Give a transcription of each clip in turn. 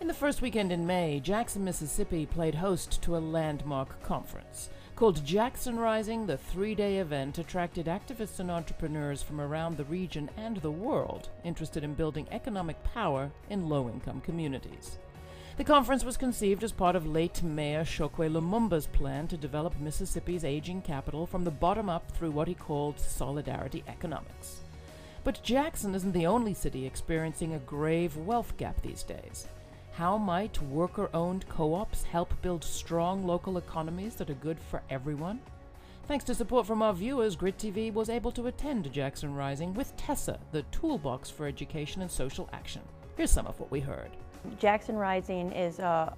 In the first weekend in May, Jackson, Mississippi played host to a landmark conference. Called Jackson Rising, the three-day event attracted activists and entrepreneurs from around the region and the world interested in building economic power in low-income communities. The conference was conceived as part of late Mayor Chokwe Lumumba's plan to develop Mississippi's aging capital from the bottom up through what he called solidarity economics. But Jackson isn't the only city experiencing a grave wealth gap these days. How might worker-owned co-ops help build strong local economies that are good for everyone? Thanks to support from our viewers, Grit TV was able to attend Jackson Rising with Tessa, the toolbox for education and social action. Here's some of what we heard. Jackson Rising is, I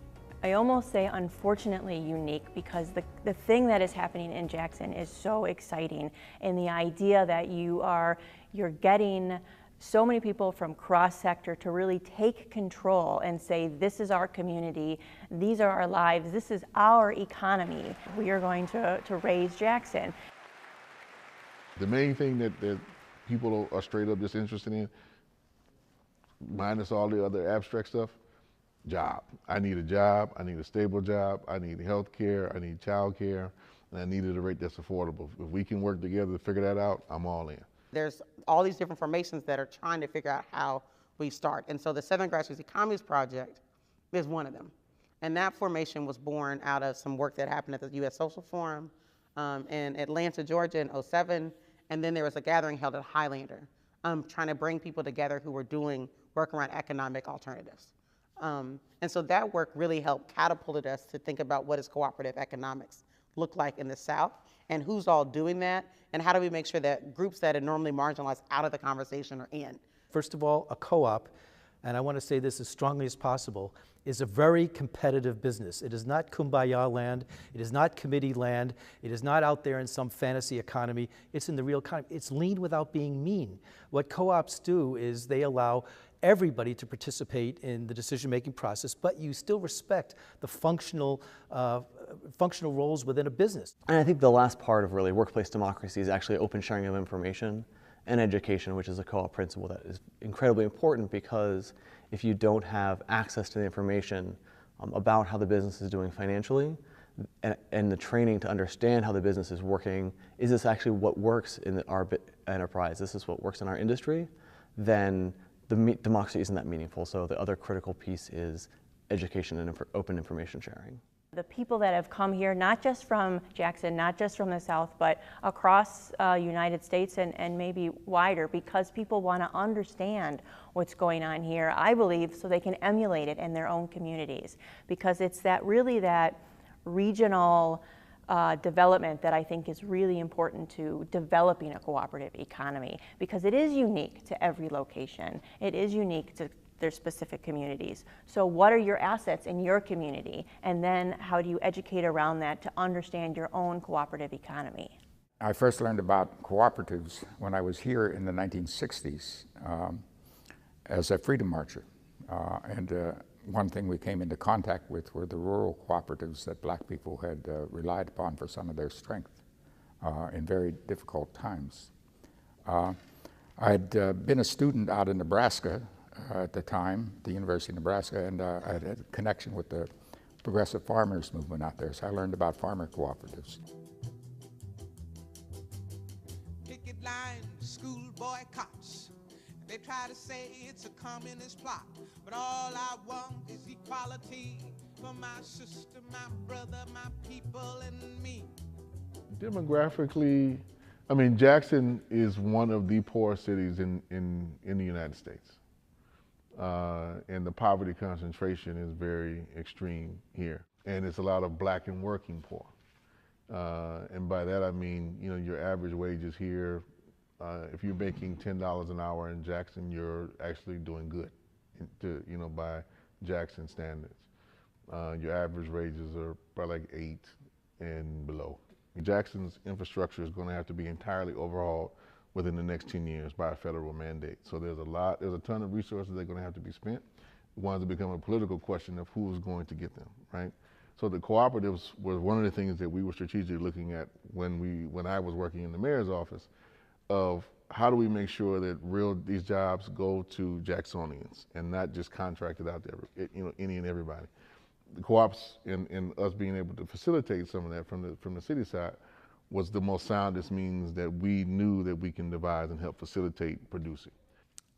almost say unfortunately unique, because the thing that is happening in Jackson is so exciting, and the idea that you're getting so many people from cross-sector to really take control and say, this is our community, these are our lives, this is our economy. We are going to raise Jackson. The main thing that people are straight up just interested in, minus all the other abstract stuff, job. I need a job, I need a stable job, I need health care, I need child care, and I need it at a rate that's affordable. If we can work together to figure that out, I'm all in. There's all these different formations that are trying to figure out how we start. And so the Southern Grassroots Economies Project is one of them. And that formation was born out of some work that happened at the U.S. Social Forum in Atlanta, Georgia in '07. And then there was a gathering held at Highlander, trying to bring people together who were doing work around economic alternatives. And so that work really helped catapulted us to think about what does cooperative economics look like in the South, and who's all doing that, and how do we make sure that groups that are normally marginalized out of the conversation are in. First of all, a co-op, and I want to say this as strongly as possible, is a very competitive business. It is not kumbaya land, it is not committee land, it is not out there in some fantasy economy, it's in the real economy. It's lean without being mean. What co-ops do is they allow everybody to participate in the decision-making process, but you still respect the functional roles within a business. And I think the last part of really workplace democracy is actually open sharing of information and education, which is a co-op principle that is incredibly important, because if you don't have access to the information about how the business is doing financially, and the training to understand how the business is working, is this actually what works in our enterprise, this is what works in our industry, then the democracy isn't that meaningful. So the other critical piece is education and open information sharing. The people that have come here, not just from Jackson, not just from the South, but across United States and maybe wider, because people want to understand what's going on here, I believe, so they can emulate it in their own communities. Because it's that regional development that I think is really important to developing a cooperative economy, because it is unique to every location. It is unique to their specific communities. So what are your assets in your community? And then how do you educate around that to understand your own cooperative economy? I first learned about cooperatives when I was here in the 1960s as a freedom marcher. One thing we came into contact with were the rural cooperatives that black people had relied upon for some of their strength in very difficult times. I'd been a student out in Nebraska at the time, the University of Nebraska, and I had a connection with the progressive farmers movement out there, so I learned about farmer cooperatives. Picket lines, school boycotts. They try to say it's a communist plot, but all I want is equality for my sister, my brother, my people, and me. Demographically, I mean, Jackson is one of the poorest cities in the United States. And the poverty concentration is very extreme here. And it's a lot of black and working poor. And by that I mean, you know, your average wages here, if you're making $10 an hour in Jackson, you're actually doing good, by Jackson standards. Your average wages are probably like 8 and below. Jackson's infrastructure is going to have to be entirely overhauled within the next 10 years by a federal mandate. So there's a ton of resources that are going to have to be spent. It winds up becoming a political question of who's going to get them, right? So the cooperatives were one of the things that we were strategically looking at when I was working in the mayor's office. of how do we make sure that these jobs go to Jacksonians and not just contracted out to any and everybody. The co-ops and us being able to facilitate some of that from the city side was the most soundest means that we knew that we can devise and help facilitate producing.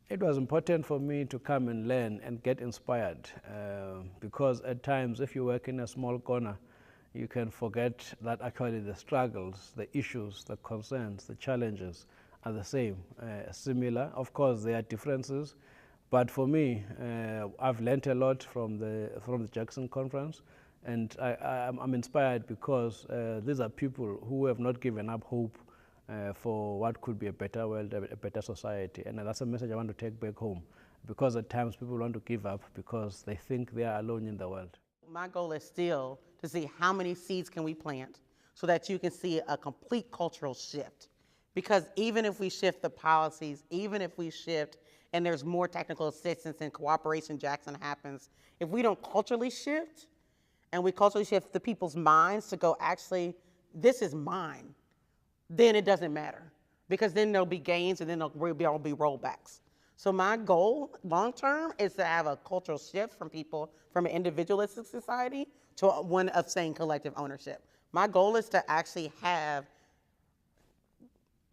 It was important for me to come and learn and get inspired because at times if you work in a small corner, you can forget that actually the struggles, the issues, the concerns, the challenges are the same, similar. Of course, there are differences, but for me, I've learned a lot from the Jackson Conference, and I'm inspired because these are people who have not given up hope for what could be a better world, a better society. And that's a message I want to take back home, because at times people want to give up because they think they are alone in the world. My goal is still to see how many seeds can we plant so that you can see a complete cultural shift. Because even if we shift the policies, even if we shift and there's more technical assistance and cooperation Jackson happens, if we don't culturally shift and we culturally shift the people's minds to go, actually, this is mine, then it doesn't matter, because then there'll be gains and then there'll be rollbacks. So my goal long term is to have a cultural shift from people from an individualistic society to one of saying collective ownership. My goal is to actually have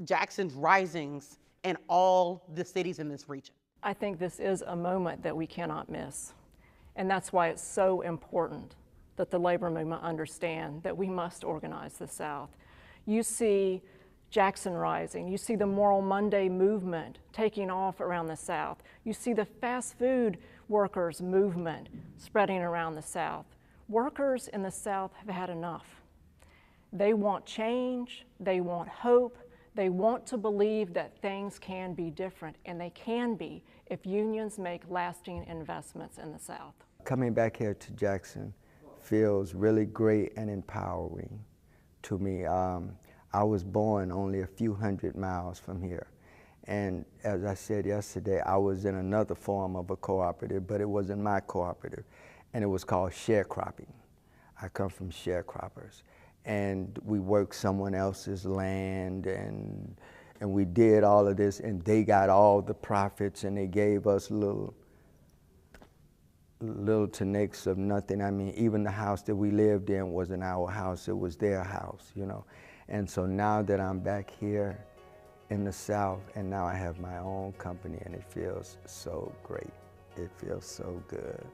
Jackson's risings in all the cities in this region. I think this is a moment that we cannot miss. And that's why it's so important that the labor movement understand that we must organize the South. You see Jackson Rising, you see the Moral Monday movement taking off around the South. You see the fast food workers movement spreading around the South. Workers in the South have had enough. They want change, they want hope, they want to believe that things can be different, and they can be if unions make lasting investments in the South. Coming back here to Jackson feels really great and empowering to me. I was born only a few hundred miles from here. And as I said yesterday, I was in another form of a cooperative, but it wasn't my cooperative, and it was called sharecropping. I come from sharecroppers. And we worked someone else's land, and we did all of this, and they got all the profits, and they gave us little to nicks of nothing. I mean, even the house that we lived in wasn't our house, it was their house, you know. And so now that I'm back here in the South, and now I have my own company, and it feels so great. It feels so good.